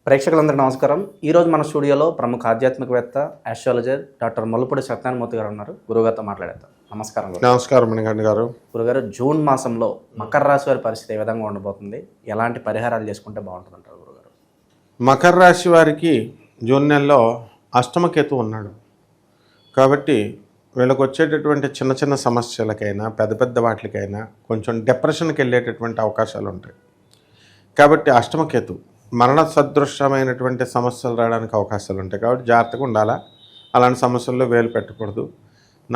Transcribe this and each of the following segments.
ప్రేక్షకులందరికీ నమస్కారం. ఈరోజు మన స్టూడియోలో ప్రముఖ ఆధ్యాత్మికవేత్త ఆస్ట్రాలజర్ డాక్టర్ మల్లుపూడి సత్యనారాయణమూర్తి గారు ఉన్నారు. గురుగారితో మాట్లాడేద్దాం. నమస్కారం. నమస్కారం మణికంఠ గారు. గురుగారు, జూన్ మాసంలో మకర రాశి వారి పరిస్థితి ఏ విధంగా ఉండబోతుంది? ఎలాంటి పరిహారాలు చేసుకుంటే బాగుంటుంది అంటారు గురుగారు? మకర రాశి వారికి జూన్ నెలలో అష్టమకేతు ఉన్నాడు కాబట్టి వీళ్ళకి వచ్చేటటువంటి చిన్న చిన్న సమస్యలకైనా పెద్ద పెద్ద వాటికైనా కొంచెం డిప్రెషన్కి వెళ్ళేటటువంటి అవకాశాలు ఉంటాయి. కాబట్టి అష్టమకేతు మరణ సదృశ్యమైనటువంటి సమస్యలు రావడానికి అవకాశాలు ఉంటాయి. కాబట్టి జాగ్రత్తగా ఉండాలా. అలాంటి సమస్యల్లో వేలు పెట్టకూడదు.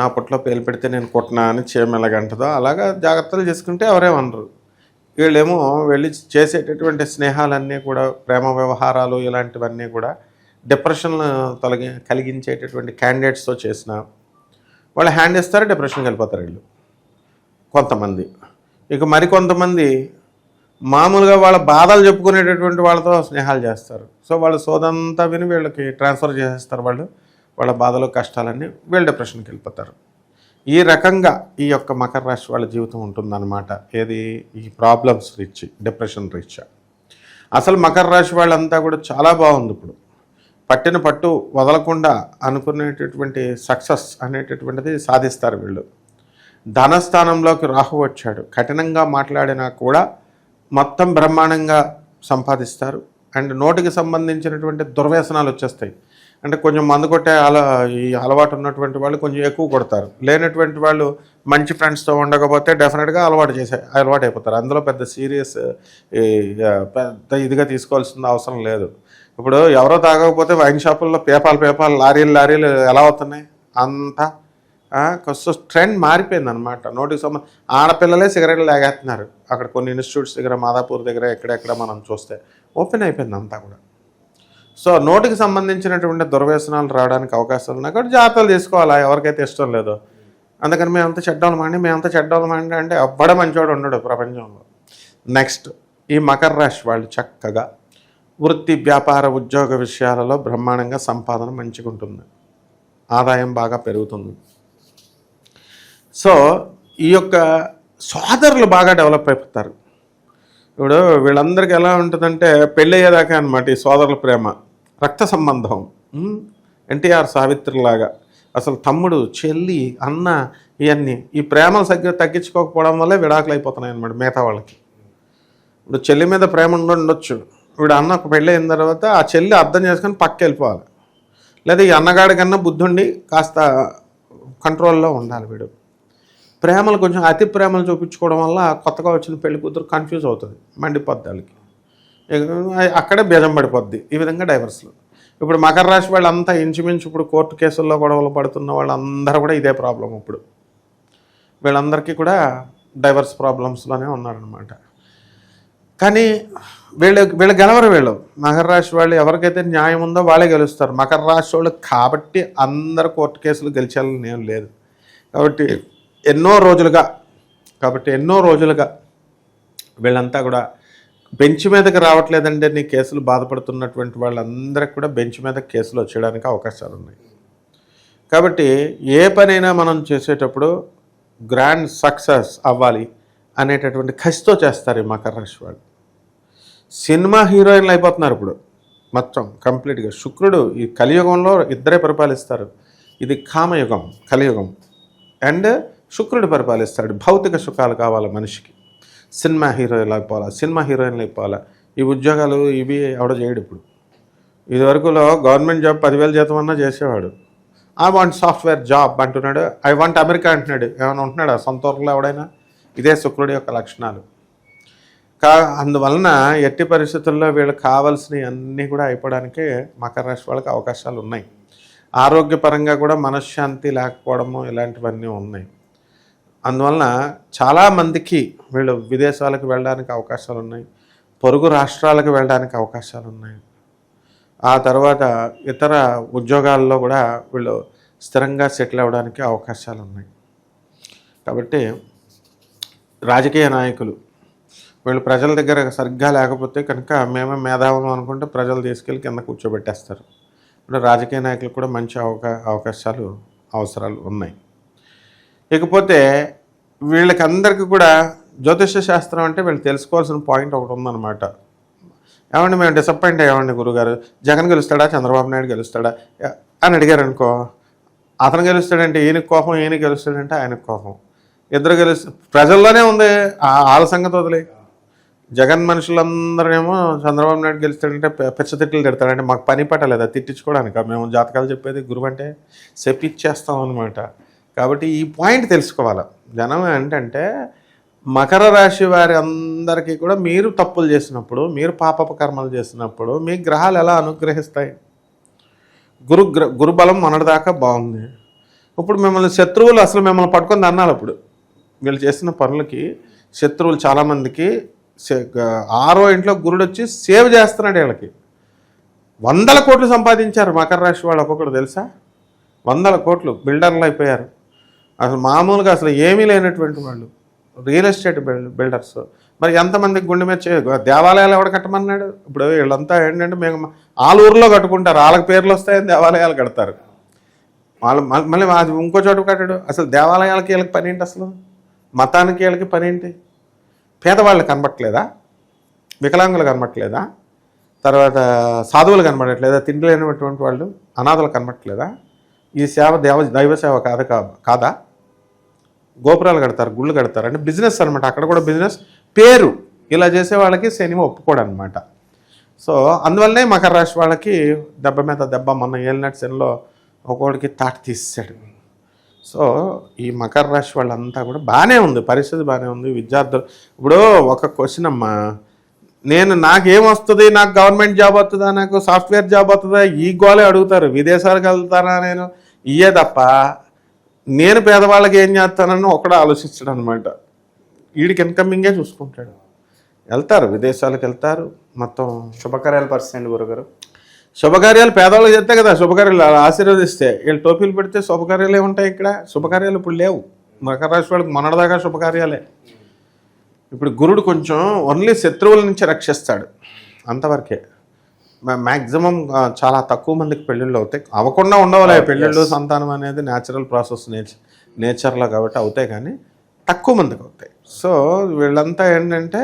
నా పుట్లో పేలు పెడితే నేను కొట్టినా అని చీమెలగంటదో అలాగా జాగ్రత్తలు చేసుకుంటే ఎవరేమనరు. వీళ్ళేమో వెళ్ళి చేసేటటువంటి స్నేహాలన్నీ కూడా ప్రేమ వ్యవహారాలు ఇలాంటివన్నీ కూడా డిప్రెషన్ కలిగించేటటువంటి క్యాండిడేట్స్తో చేసిన వాళ్ళు హ్యాండ్ ఇస్తారు, డిప్రెషన్కి వెళ్ళిపోతారు వీళ్ళు కొంతమంది. ఇక మరికొంతమంది మామూలుగా వాళ్ళ బాధలు చెప్పుకునేటటువంటి వాళ్ళతో స్నేహాలు చేస్తారు. సో వాళ్ళు సోదంతా విని వీళ్ళకి ట్రాన్స్ఫర్ చేసేస్తారు. వాళ్ళ బాధలు కష్టాలన్నీ వీళ్ళు డిప్రెషన్కి వెళ్ళిపోతారు. ఈ రకంగా ఈ యొక్క మకర రాశి వాళ్ళ జీవితం ఉంటుందన్నమాట. ఏది ఈ ప్రాబ్లమ్స్ రీచ్ డిప్రెషన్ రీచ్. అసలు మకర రాశి వాళ్ళంతా కూడా చాలా బాగుంది. ఇప్పుడు పట్టిన పట్టు వదలకుండా అనుకునేటటువంటి సక్సెస్ అనేటటువంటిది సాధిస్తారు వీళ్ళు. ధనస్థానంలోకి రాహు వచ్చాడు. కఠినంగా మాట్లాడినా కూడా మొత్తం బ్రహ్మాండంగా సంపాదిస్తారు. అండ్ నోటికి సంబంధించినటువంటి దుర్వ్యసనాలు వచ్చేస్తాయి. అంటే కొంచెం మందు కొట్టే ఈ అలవాటు ఉన్నటువంటి వాళ్ళు కొంచెం ఎక్కువ కొడతారు. లేనటువంటి వాళ్ళు మంచి ఫ్రెండ్స్తో ఉండకపోతే డెఫినెట్గా అలవాటు అయిపోతారు. అందులో పెద్ద సీరియస్ పెద్ద ఇదిగా తీసుకోవాల్సిన అవసరం లేదు. ఇప్పుడు ఎవరో తాగకపోతే వైన్ షాపుల్లో పేపాలు లారీలు ఎలా అవుతున్నాయి? అంతా కొంచెం ట్రెండ్ మారిపోయింది అనమాట. నోటికి ఆడపిల్లలే సిగరెట్లు తాగేస్తున్నారు. అక్కడ కొన్ని ఇన్స్టిట్యూట్స్ దగ్గర, మాదాపూర్ దగ్గర ఎక్కడెక్కడ మనం చూస్తే ఓపెన్ అయిపోయింది అంతా కూడా. సో నోటికి సంబంధించినటువంటి దుర్వ్యసనాలు రావడానికి అవకాశాలు ఉన్నాయి. కాబట్టి జాగ్రత్తలు తీసుకోవాలా ఎవరికైతే ఇష్టం లేదో. అందుకని మేమంతా చెడ్డోళ్ళమండి అంటే ఎవ్వడ మంచివాడు ఉండడు ప్రపంచంలో. నెక్స్ట్ ఈ మకర రాశి వాళ్ళు చక్కగా వృత్తి, వ్యాపార, ఉద్యోగ విషయాలలో బ్రహ్మాండంగా సంపాదన మంచిగా ఉంటుంది. ఆదాయం బాగా పెరుగుతుంది. సో ఈ యొక్క సోదరులు బాగా డెవలప్ అయిపోతారు. ఇప్పుడు వీళ్ళందరికీ ఎలా ఉంటుందంటే పెళ్ళి అయ్యేదాకా అనమాట ఈ సోదరుల ప్రేమ, రక్త సంబంధం. ఎన్టీఆర్ సావిత్రిలాగా అసలు తమ్ముడు, చెల్లి, అన్న ఇవన్నీ ఈ ప్రేమలు తగ్గించుకోకపోవడం వల్లే విడాకులు అయిపోతున్నాయి అనమాట మిగతా వాళ్ళకి. ఇప్పుడు చెల్లి మీద ప్రేమ ఉండొచ్చు. ఇప్పుడు అన్న ఒక పెళ్ళి అయిన తర్వాత ఆ చెల్లి అర్థం చేసుకొని పక్క వెళ్ళిపోవాలి. లేదా ఈ అన్నగాడి కన్నా బుద్ధుండి కాస్త కంట్రోల్లో ఉండాలి. వీడు ప్రేమలు కొంచెం అతి ప్రేమలు చూపించుకోవడం వల్ల కొత్తగా వచ్చిన పెళ్లి కూతురు కన్ఫ్యూజ్ అవుతుంది, మండిపోద్ది వాళ్ళకి. అక్కడే బీజం పడిపోద్ది. ఈ విధంగా డైవర్స్లు. ఇప్పుడు మకర రాశి వాళ్ళంతా ఇంచుమించు ఇప్పుడు కోర్టు కేసుల్లో గొడవలు పడుతున్న వాళ్ళందరూ కూడా ఇదే ప్రాబ్లం. ఇప్పుడు వీళ్ళందరికీ కూడా డైవర్స్ ప్రాబ్లమ్స్లోనే ఉన్నారనమాట. కానీ వీళ్ళు గెలవరు. వీళ్ళు మకర రాశి వాళ్ళు ఎవరికైతే న్యాయం ఉందో వాళ్ళే గెలుస్తారు. మకర రాశి వాళ్ళు కాబట్టి అందరు కోర్టు కేసులు గెలిచాలని ఏం లేదు. కాబట్టి ఎన్నో రోజులుగా వీళ్ళంతా కూడా బెంచ్ మీదకి రావట్లేదంటే నీ కేసులు బాధపడుతున్నటువంటి వాళ్ళందరికీ కూడా బెంచ్ మీద కేసులు వచ్చేయడానికి అవకాశాలు ఉన్నాయి. కాబట్టి ఏ పనైనా మనం చేసేటప్పుడు గ్రాండ్ సక్సెస్ అవ్వాలి అనేటటువంటి కసితో చేస్తారు ఈ మకర రాశి వాళ్ళు. సినిమా హీరోయిన్లు అయిపోతున్నారు ఇప్పుడు మొత్తం కంప్లీట్గా. శుక్రుడు ఈ కలియుగంలో ఇద్దరే పరిపాలిస్తారు. ఇది కామయుగం, కలియుగం. అండ్ శుక్రుడు పరిపాలిస్తాడు. భౌతిక సుఖాలు కావాలి మనిషికి. సినిమా హీరోయిన్లు అయిపోవాలా. ఈ ఉద్యోగాలు ఇవి ఎవడ చేయడు. ఇప్పుడు ఇదివరకులో గవర్నమెంట్ జాబ్ 10,000 జీతం అన్నా చేసేవాడు. ఐ వాంట్ సాఫ్ట్వేర్ జాబ్ అంటున్నాడు. ఐ వాంట్ అమెరికా అంటున్నాడు. ఏమైనా ఉంటున్నాడు సొంత ఊర్లో ఎవడైనా? ఇదే శుక్రుడి యొక్క లక్షణాలు. అందువలన ఎట్టి పరిస్థితుల్లో వీళ్ళకి కావాల్సినవి అన్నీ కూడా అయిపోవడానికే మకర రాశి వాళ్ళకి అవకాశాలు ఉన్నాయి. ఆరోగ్యపరంగా కూడా మనశ్శాంతి లేకపోవడము ఇలాంటివన్నీ ఉన్నాయి. అందువలన చాలామందికి వీళ్ళు విదేశాలకు వెళ్ళడానికి అవకాశాలు ఉన్నాయి. పొరుగు రాష్ట్రాలకు వెళ్ళడానికి అవకాశాలు ఉన్నాయి. ఆ తర్వాత ఇతర ఉద్యోగాల్లో కూడా వీళ్ళు స్థిరంగా సెటిల్ అవ్వడానికి అవకాశాలు ఉన్నాయి. కాబట్టి రాజకీయ నాయకులు వీళ్ళు ప్రజల దగ్గర సరిగ్గా లేకపోతే కనుక మేమే మేధావులు అనుకుంటే ప్రజలు తీసుకెళ్ళి కింద కూర్చోబెట్టేస్తారు. ఇప్పుడు రాజకీయ నాయకులకు కూడా మంచి అవకాశాలు అవసరాలు ఉన్నాయి. ఇకపోతే వీళ్ళకందరికీ కూడా జ్యోతిష శాస్త్రం అంటే వీళ్ళు తెలుసుకోవాల్సిన పాయింట్ ఒకటి ఉందన్నమాట. ఏమండి మేము డిసప్పాయింట్ అయ్యామండి గురుగారు, జగన్ గెలుస్తాడా చంద్రబాబు నాయుడు గెలుస్తాడా అని అడిగారు అనుకో, అతను గెలుస్తాడంటే ఈయనకి కోపం, ఈయన గెలుస్తాడంటే ఆయనకు కోపం, ఇద్దరు ప్రజల్లోనే ఉంది. వాళ్ళ సంగతి వదిలే. జగన్ మనుషులందరేమో చంద్రబాబు నాయుడు గెలుస్తాడంటే పెచ్చ తిట్లు తిడతాడంటే మాకు పని పట్టలేదా తిట్టించుకోవడానికి? మేము జాతకాలు చెప్పేది గురువు అంటే చెప్పించేస్తాం అనమాట. కాబట్టి ఈ పాయింట్ తెలుసుకోవాలి జనం. ఏంటంటే మకర రాశి వారి అందరికీ కూడా మీరు తప్పులు చేసినప్పుడు, మీరు పాపపు కర్మలు చేసినప్పుడు మీ గ్రహాలు ఎలా అనుగ్రహిస్తాయి? గురుబలం మొన్నటిదాకా బాగుంది. ఇప్పుడు మిమ్మల్ని శత్రువులు అసలు మిమ్మల్ని పట్టుకొని అన్నారు. అప్పుడు వీళ్ళు చేసిన పనులకి శత్రువులు చాలామందికి 6వ ఇంట్లో గురుడు వచ్చి సేవ్ చేస్తున్నాడు. వీళ్ళకి 100 కోట్లు సంపాదించారు మకర రాశి వాళ్ళు ఒక్కొక్కరు తెలుసా? 100 కోట్లు బిల్డర్లు అయిపోయారు. అసలు మామూలుగా అసలు ఏమీ లేనటువంటి వాళ్ళు రియల్ ఎస్టేట్ బిల్డర్స్. మరి ఎంతమందికి గుండె మీద దేవాలయాలు ఎవడ కట్టమన్నాడు? ఇప్పుడు వీళ్ళంతా ఏంటంటే మేము వాళ్ళ ఊర్లో కట్టుకుంటారు, వాళ్ళకి పేర్లు వస్తాయని దేవాలయాలు కడతారు. వాళ్ళు మళ్ళీ అది ఇంకో చోట కట్టాడు. అసలు దేవాలయాలకి వీళ్ళకి పని ఏంటి? అసలు మతానికి వీళ్ళకి పని ఏంటి? పేదవాళ్ళు కనబట్టలేదా? వికలాంగులు కనబట్టలేదా? తర్వాత సాధువులు కనబడట్లేదా? తిండి లేనటువంటి వాళ్ళు అనాథలు కనబట్టలేదా? ఈ సేవ దైవ సేవ కాదా? గోపురాలు కడతారు, గుళ్ళు కడతారు, అంటే బిజినెస్ అనమాట. అక్కడ కూడా బిజినెస్ పేరు. ఇలా చేసే వాళ్ళకి శని ఒప్పుకోడు అనమాట. సో అందువల్లనే మకర రాశి వాళ్ళకి దెబ్బ మీద దెబ్బ. మొన్న ఏలినాటి శనిలో ఒక్కొక్కడికి తాట తీసాడు. సో ఈ మకర రాశి వాళ్ళంతా కూడా బాగానే ఉంది, పరిస్థితి బాగానే ఉంది. విద్యార్థులు ఇప్పుడు ఒక క్వశ్చన్ అమ్మా, నాకేం వస్తుంది, నాకు గవర్నమెంట్ జాబ్ వస్తుందా, నాకు సాఫ్ట్వేర్ జాబ్ వస్తుందా, ఈ గోలే అడుగుతారు. విదేశాలకు వెళ్తానా నేను, ఇయ్యే తప్ప నేను పేదవాళ్ళకి ఏం చేస్తానని ఒకడు ఆలోచించడం అనమాట. వీడికి ఇన్కమింగే చూసుకుంటాడు. వెళ్తారు, విదేశాలకు వెళ్తారు. మొత్తం శుభకార్యాలు పరిస్థితి గురుగారు. శుభకార్యాలు పేదవాళ్ళకి చెప్తే కదా శుభకార్యాలు ఆశీర్వదిస్తే. వీళ్ళు టోపీలు పెడితే శుభకార్యాలు ఏముంటాయి ఇక్కడ? శుభకార్యాలు ఇప్పుడు లేవు. మకర రాశి వాళ్ళకి మొన్నటిదాకా శుభకార్యాలే. ఇప్పుడు గురుడు కొంచెం ఓన్లీ శత్రువుల నుంచి రక్షిస్తాడు అంతవరకే. మ్యాక్సిమం చాలా తక్కువ మందికి పెళ్ళిళ్ళు అవుతాయి. అవ్వకుండా ఉండవాలి. పెళ్ళిళ్ళు సంతానం అనేది న్యాచురల్ ప్రాసెస్ నేచర్లో కాబట్టి అవుతాయి, కానీ తక్కువ మందికి అవుతాయి. సో వీళ్ళంతా ఏంటంటే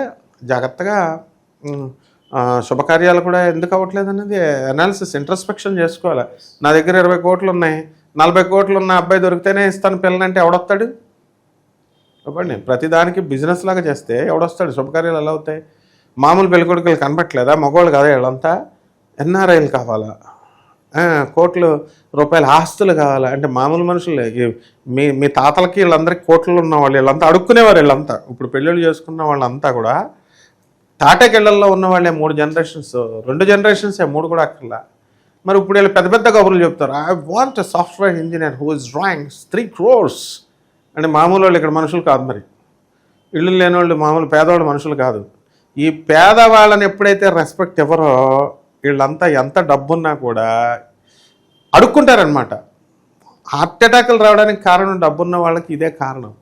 జాగ్రత్తగా శుభకార్యాలు కూడా ఎందుకు అవ్వట్లేదు అనేది అనాలిసిస్, ఇంట్రస్పెక్షన్ చేసుకోవాలి. నా దగ్గర 20 కోట్లు ఉన్నాయి, 40 కోట్లు ఉన్న అబ్బాయి దొరికితేనే ఇస్తాను పిల్లనంటే ఎవడొస్తాడు? చెప్పండి. ప్రతిదానికి బిజినెస్ లాగా చేస్తే ఎవడొస్తాడు? శుభకార్యాలు ఎలా అవుతాయి? మామూలు పెళ్ళికొడుకులు కనపట్లేదా? మగవాళ్ళు కదా వీళ్ళంతా. ఎన్ఆర్ఐలు కావాలా, కోట్లు రూపాయల ఆస్తులు కావాలా? అంటే మామూలు మనుషులు మీ తాతలకి వీళ్ళందరికీ కోట్లు ఉన్నవాళ్ళు వీళ్ళంతా అడుక్కునేవారు. వీళ్ళంతా ఇప్పుడు పెళ్ళిళ్ళు చేసుకున్న వాళ్ళంతా కూడా తాటకెళ్ళల్లో ఉన్నవాళ్ళే 3 జనరేషన్స్, 2 జనరేషన్సే, 3 కూడా అక్కర్లా. మరి ఇప్పుడు వీళ్ళు పెద్ద పెద్ద కబుర్లు చెప్తారు. I want a software engineer who is drawing 3 crores అంటే మామూలు వాళ్ళు ఇక్కడ మనుషులు కాదు. మరి ఇళ్ళు లేని వాళ్ళు మామూలు పేదవాళ్ళు మనుషులు కాదు. ఈ పేదవాళ్ళని ఎప్పుడైతే రెస్పెక్ట్ ఎవరో వీళ్ళంతా ఎంత డబ్బున్నా కూడా అడుక్కుంటారనమాట. హార్ట్ అటాకులు రావడానికి కారణం డబ్బున్న వాళ్ళకి ఇదే కారణం.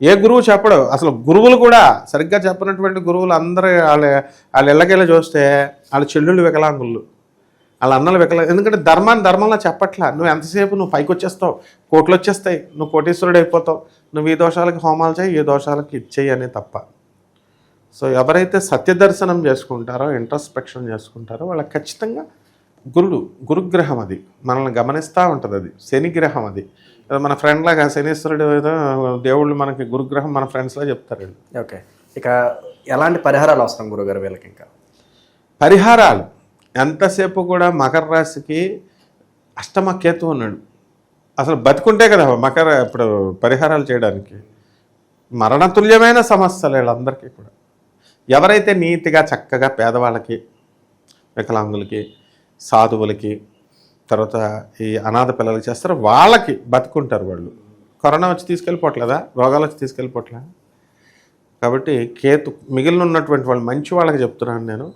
ఏ గురువు చెప్పడు అసలు. గురువులు కూడా సరిగ్గా చెప్పినటువంటి గురువులు అందరూ వాళ్ళ ఇళ్ళకెళ్ళి చూస్తే వాళ్ళ చెల్లుళ్ళు వికలాంగుళ్ళు, వాళ్ళ అన్నలు ఎందుకంటే ధర్మంలో చెప్పట్లా. నువ్వు ఎంతసేపు నువ్వు పైకి వచ్చేస్తావు, కోట్లు వచ్చేస్తాయి, నువ్వు కోటీశ్వరుడు అయిపోతావు, నువ్వు ఈ దోషాలకి హోమాలు చేయి, ఈ దోషాలకి ఇచ్చేయి అనే తప్ప. సో ఎవరైతే సత్యదర్శనం చేసుకుంటారో, ఇంట్రస్పెక్షన్ చేసుకుంటారో వాళ్ళకి ఖచ్చితంగా గురుగ్రహం అది మనల్ని గమనిస్తూ ఉంటుంది. అది శనిగ్రహం. అది మన ఫ్రెండ్ లాగా శనీశ్వరుడు ఏదో దేవుళ్ళు మనకి గురుగ్రహం మన ఫ్రెండ్స్లా చెప్తారు. ఓకే, ఇక ఎలాంటి పరిహారాలు వస్తాం గురుగారు వీళ్ళకి? ఇంకా పరిహారాలు ఎంతసేపు కూడా మకర రాశికి అష్టమ కేతు ఉన్నాడు. అసలు బతుకుంటే కదా ఇప్పుడు పరిహారాలు చేయడానికి. మరణతుల్యమైన సమస్యలు వీళ్ళందరికీ కూడా. ఎవరైతే నీతిగా చక్కగా పేదవాళ్ళకి, వికలాంగులకి, సాధువులకి, తర్వాత ఈ అనాథ పిల్లలకి చేస్తారో వాళ్ళకి బతుకుంటారు. వాళ్ళు కరోనా వచ్చి తీసుకెళ్ళిపోవట్లేదా, రోగాలు వచ్చి తీసుకెళ్ళిపోవట్లేదా? కాబట్టి కేతు మిగిలిన ఉన్నటువంటి వాళ్ళు మంచి వాళ్ళకి చెప్తున్నాను నేను.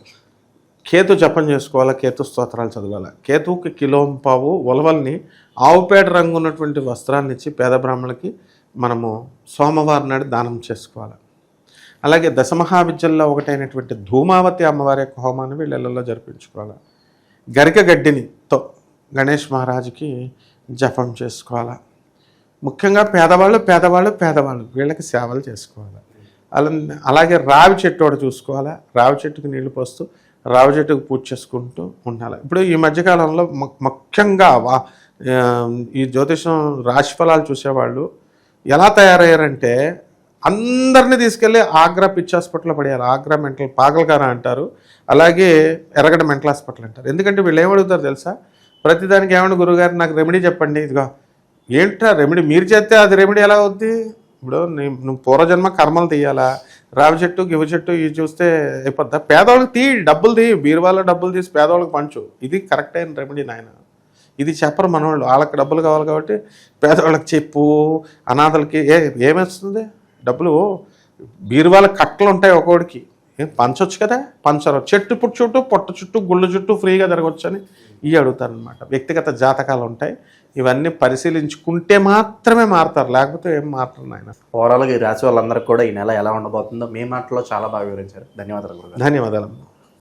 కేతు జపం చేసుకోవాలా, కేతు స్తోత్రాలు చదవాలా. కేతువుకి కిలోంపావు ఉలవల్ని ఆవుపేట రంగు ఉన్నటువంటి వస్త్రాన్ని ఇచ్చి పేద బ్రాహ్మణులకి మనము సోమవారం నాడు దానం చేసుకోవాలి. అలాగే దశమహావిద్యల్లో ఒకటైనటువంటి ధూమావతి అమ్మవారి యొక్క హోమాన్ని వీళ్ళల్లో జరిపించుకోవాలి. గరిక గడ్డినితో గణేష్ మహారాజుకి జపం చేసుకోవాలి. ముఖ్యంగా పేదవాళ్ళు వీళ్ళకి సేవలు చేసుకోవాలి. అలా అలాగే రావి చెట్టు ఒకటి చూసుకోవాలా, రావి చెట్టుకి నీళ్లు పోస్తూ రావి చెట్టుకు పూజ చేసుకుంటూ ఉండాలి. ఇప్పుడు ఈ మధ్యకాలంలో ముఖ్యంగా ఈ జ్యోతిషం రాశి ఫలాలు చూసేవాళ్ళు ఎలా తయారయ్యారంటే అందరినీ తీసుకెళ్ళి ఆగ్రా పిచ్ హాస్పిటల్లో పడేయాలి. ఆగ్రా మెంటల్ పాగల్గారా అంటారు, అలాగే ఎర్రగడ్డ మెంటల్ హాస్పిటల్ అంటారు. ఎందుకంటే వీళ్ళు ఏమడుగుతారు తెలుసా, ప్రతిదానికి ఏమన్నా గురువుగారు నాకు రెమెడీ చెప్పండి, ఇదిగో ఏంట్రా రెమెడీ మీరు చేస్తే అది రెమెడీ ఎలా అవుద్ది? ఇప్పుడు నువ్వు పూర్వజన్మ కర్మలు తీయాలా, రావి చెట్టు గివ చెట్టు ఇవి చూస్తే అయిపోద్దా? పేదవాళ్ళకి డబ్బులు బీరువాళ్ళ డబ్బులు తీసి పేదవాళ్ళకి పంచు, ఇది కరెక్ట్ అయిన రెమెడీ నాయన. ఇది చెప్పరు మనవాళ్ళు, వాళ్ళకి డబ్బులు కావాలి కాబట్టి పేదవాళ్ళకి చెప్పు, అనాథలకి ఏమేస్తుంది డబ్బులు? బీరువాళ్ళ కట్టలు ఉంటాయి ఒక్కోడికి, ఏం పంచవచ్చు కదా, పంచరు. చెట్టు పుట్టు చుట్టూ పొట్ట చుట్టూ గుళ్ళు చుట్టూ ఫ్రీగా తిరగవచ్చు అని ఇవి అడుగుతారనమాట. వ్యక్తిగత జాతకాలు ఉంటాయి, ఇవన్నీ పరిశీలించుకుంటే మాత్రమే మారుతారు, లేకపోతే ఏం మారుతారు నాయన. ఓవరాల్గా ఈ రాశి వాళ్ళందరికీ కూడా ఈ నెల ఎలా ఉండబోతుందో మీ మాటలో చాలా బాగా వివరించారు. ధన్యవాదాలు గురుగారు. ధన్యవాదాలు.